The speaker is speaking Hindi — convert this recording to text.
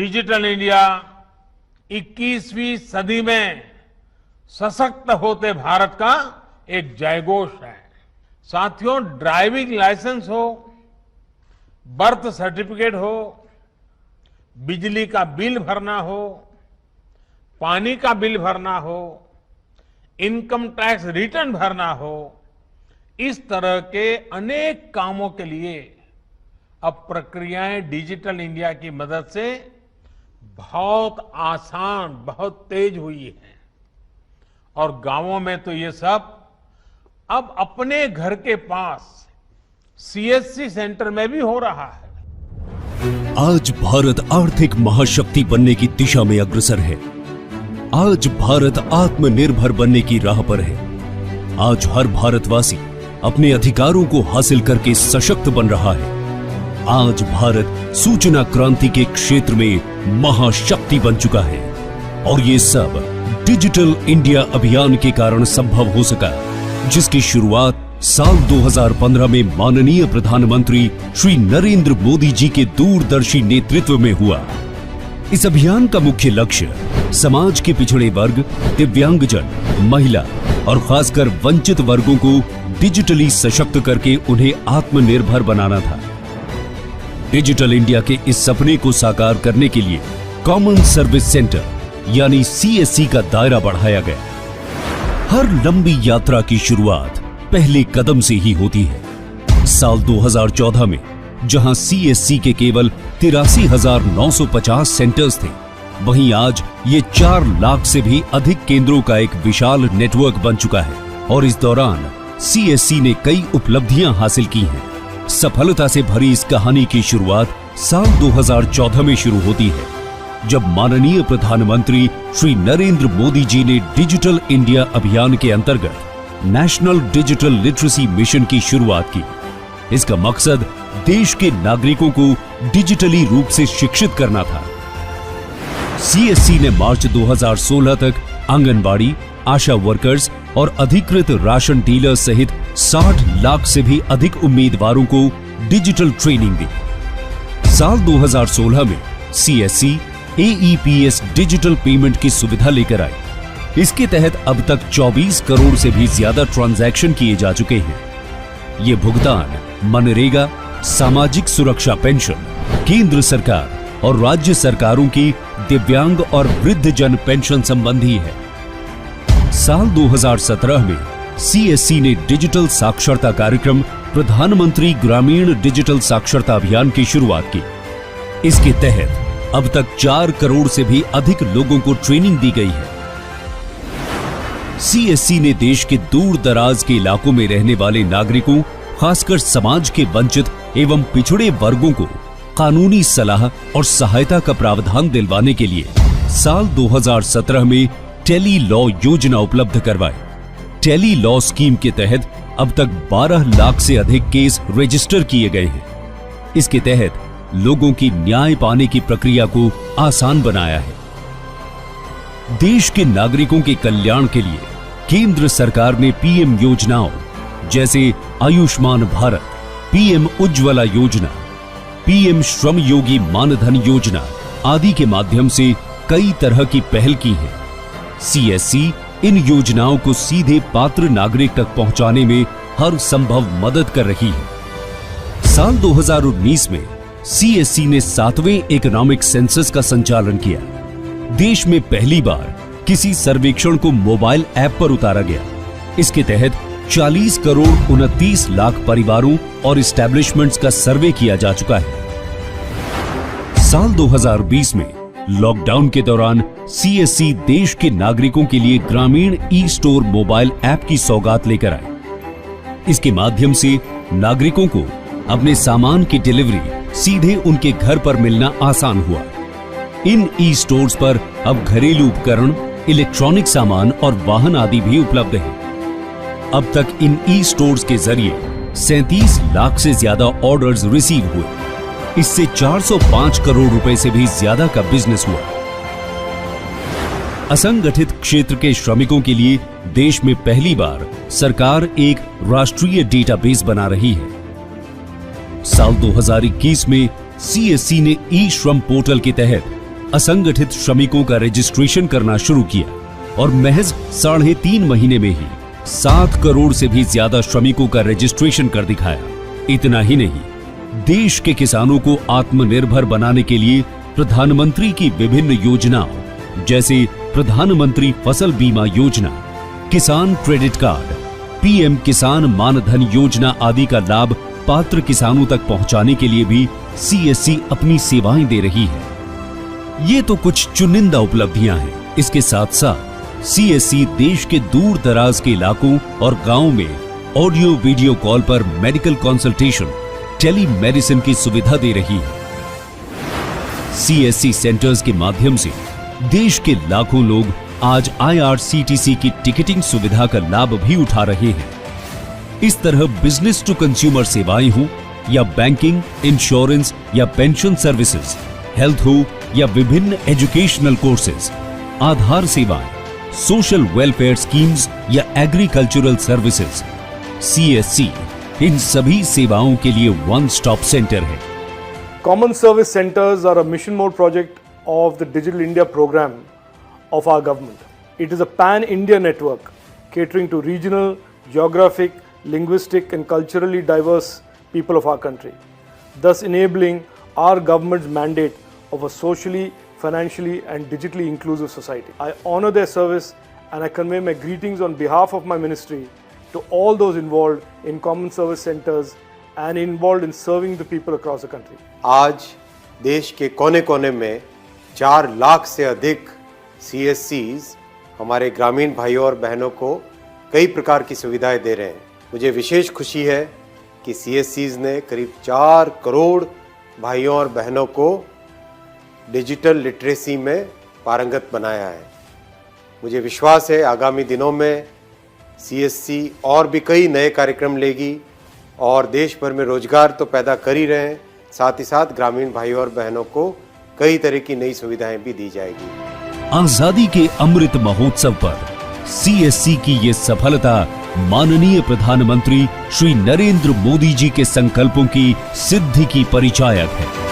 डिजिटल इंडिया 21वीं सदी में सशक्त होते भारत का एक जयघोष है। साथियों, ड्राइविंग लाइसेंस हो, बर्थ सर्टिफिकेट हो, बिजली का बिल भरना हो, पानी का बिल भरना हो, इनकम टैक्स रिटर्न भरना हो, इस तरह के अनेक कामों के लिए अब प्रक्रियाएं डिजिटल इंडिया की मदद से बहुत आसान, बहुत तेज हुई है। और गांवों में तो ये सब अब अपने घर के पास सीएससी सेंटर में भी हो रहा है। आज भारत आर्थिक महाशक्ति बनने की दिशा में अग्रसर है। आज भारत आत्मनिर्भर बनने की राह पर है। आज हर भारतवासी अपने अधिकारों को हासिल करके सशक्त बन रहा है। आज भारत सूचना क्रांति के क्षेत्र में महाशक्ति बन चुका है और ये सब डिजिटल इंडिया अभियान के कारण संभव हो सका, जिसकी शुरुआत साल 2015 में माननीय प्रधानमंत्री श्री नरेंद्र मोदी जी के दूरदर्शी नेतृत्व में हुआ। इस अभियान का मुख्य लक्ष्य समाज के पिछड़े वर्ग, दिव्यांगजन, महिला और खासकर वंचित वर्गों को डिजिटली सशक्त करके उन्हें आत्मनिर्भर बनाना था। डिजिटल इंडिया के इस सपने को साकार करने के लिए कॉमन सर्विस सेंटर यानी सीएससी का दायरा बढ़ाया गया। हर लंबी यात्रा की शुरुआत पहले कदम से ही होती है। साल 2014 में जहां सीएससी के केवल 83,950 सेंटर्स थे, वहीं आज ये 4 लाख से भी अधिक केंद्रों का एक विशाल नेटवर्क बन चुका है। और इस दौरान सीएससी ने कई उपलब्धियां हासिल की हैं। सफलता से भरी इस कहानी की शुरुआत साल 2014 में शुरू होती है, जब माननीय प्रधानमंत्री श्री नरेंद्र मोदी जी ने डिजिटल इंडिया अभियान के अंतर्गत नेशनल डिजिटल लिटरेसी मिशन की शुरुआत की। इसका मकसद देश के नागरिकों को डिजिटली रूप से शिक्षित करना था। सीएससी ने मार्च 2016 तक आंगनबाड़ी, आशा वर्कर्स और अधिकृत राशन डीलर सहित 60 लाख से भी अधिक उम्मीदवारों को डिजिटल ट्रेनिंग दी। साल 2016 में सीएससी एईपीएस डिजिटल पेमेंट की सुविधा लेकर आई। इसके तहत अब तक 24 करोड़ से भी ज्यादा ट्रांजैक्शन किए जा चुके हैं। ये भुगतान मनरेगा, सामाजिक सुरक्षा पेंशन, केंद्र सरकार और राज्य सरकारों की दिव्यांग और वृद्धजन पेंशन संबंधी है। साल 2017 में सीएससी ने डिजिटल साक्षरता कार्यक्रम प्रधानमंत्री ग्रामीण डिजिटल साक्षरता अभियान की शुरुआत की। इसके तहत अब तक 4 करोड़ से भी अधिक लोगों को ट्रेनिंग दी गई है। सीएससी ने देश के दूर दराज के इलाकों में रहने वाले नागरिकों, खासकर समाज के वंचित एवं पिछड़े वर्गों को कानूनी सलाह और सहायता का प्रावधान दिलवाने के लिए साल 2017 में टेली लॉ योजना उपलब्ध करवाई। टेली लॉ स्कीम के तहत अब तक 12 लाख से अधिक केस रजिस्टर किए गए हैं। इसके तहत लोगों की न्याय पाने की प्रक्रिया को आसान बनाया है। देश के नागरिकों के कल्याण के लिए केंद्र सरकार ने पीएम योजनाओं जैसे आयुष्मान भारत, पीएम उज्ज्वला योजना, पीएम श्रम योगी मानधन योजना आदि के माध्यम से कई तरह की पहल की है। सीएससी इन योजनाओं को सीधे पात्र नागरिक तक पहुंचाने में हर संभव मदद कर रही है। साल 2019 में सीएससी ने 7वें इकोनॉमिक सेंसस का संचालन किया। देश में पहली बार किसी सर्वेक्षण को मोबाइल ऐप पर उतारा गया। इसके तहत 40 करोड़ 29 लाख परिवारों और इस्टेब्लिशमेंट्स का सर्वे किया जा चुका है। साल 2020 में लॉकडाउन के दौरान सीएससी देश के नागरिकों के लिए ग्रामीण ई स्टोर मोबाइल ऐप की सौगात लेकर आए। इसके माध्यम से नागरिकों को अपने सामान की डिलीवरी सीधे उनके घर पर मिलना आसान हुआ। इन ई स्टोर्स पर अब घरेलू उपकरण, इलेक्ट्रॉनिक सामान और वाहन आदि भी उपलब्ध हैं। अब तक इन ई स्टोर्स के जरिए 37 लाख से ज्यादा ऑर्डर्स रिसीव हुए। इससे 405 करोड़ रुपए से भी ज्यादा का बिजनेस हुआ। असंगठित क्षेत्र के श्रमिकों के लिए देश में पहली बार सरकार एक राष्ट्रीय डेटाबेस बना रही है। साल 2021 में सीएससी ने ई श्रम पोर्टल के तहत असंगठित श्रमिकों का रजिस्ट्रेशन करना शुरू किया और महज 3.5 महीने में ही 7 करोड़ से भी ज्यादा श्रमिकों का रजिस्ट्रेशन कर दिखाया। इतना ही नहीं, देश के किसानों को आत्मनिर्भर बनाने के लिए प्रधानमंत्री की विभिन्न योजनाओं जैसे प्रधानमंत्री फसल बीमा योजना, किसान क्रेडिट कार्ड, पीएम किसान मानधन योजना आदि का लाभ पात्र किसानों तक पहुंचाने के लिए भी सीएससी अपनी सेवाएं दे रही है। ये तो कुछ चुनिंदा उपलब्धियां हैं। इसके साथ साथ सीएससी देश के दूर दराज के इलाकों और गांवों में ऑडियो वीडियो कॉल पर मेडिकल कंसल्टेशन, टेली मेडिसिन की सुविधा दे रही है। सीएससी सेंटर्स के माध्यम से देश के लाखों लोग आज आईआरसीटीसी की टिकटिंग सुविधा का लाभ भी उठा रहे हैं। इस तरह बिजनेस टू कंज्यूमर सेवाएं हो या बैंकिंग, इंश्योरेंस या पेंशन सर्विसेज, हेल्थ हो या विभिन्न एजुकेशनल कोर्सेज, आधार सेवाएं, सोशल वेलफेयर स्कीम्स या एग्रीकल्चरल सर्विसेज, सीएससी इन सभी सेवाओं के लिए वन स्टॉप सेंटर है। Common Service Centers are a mission mode project of the Digital India program of our government. It is a pan-India network catering to regional, geographic, linguistic and culturally diverse people of our country, thus enabling our government's mandate of a socially, financially and digitally inclusive society. I honor their service and I convey my greetings on behalf of my ministry to all those involved in common service centers and involved in serving the people across the country. आज देश के कोने कोने में 4 लाख से अधिक CSCs हमारे ग्रामीण भाइयों और बहनों को कई प्रकार की सुविधाएं दे रहे हैं। मुझे विशेष खुशी है कि CSCs ने करीब 4 करोड़ भाइयों और बहनों को डिजिटल लिटरेसी में पारंगत बनाया है। मुझे विश्वास है आगामी दिनों में CSC और भी कई नए कार्यक्रम लेगी और देश भर में रोजगार तो पैदा कर ही रहे हैं, साथ ही साथ ग्रामीण भाइयों और बहनों को कई तरह की नई सुविधाएं भी दी जाएगी। आजादी के अमृत महोत्सव पर सीएससी की ये सफलता माननीय प्रधानमंत्री श्री नरेंद्र मोदी जी के संकल्पों की सिद्धि की परिचायक है।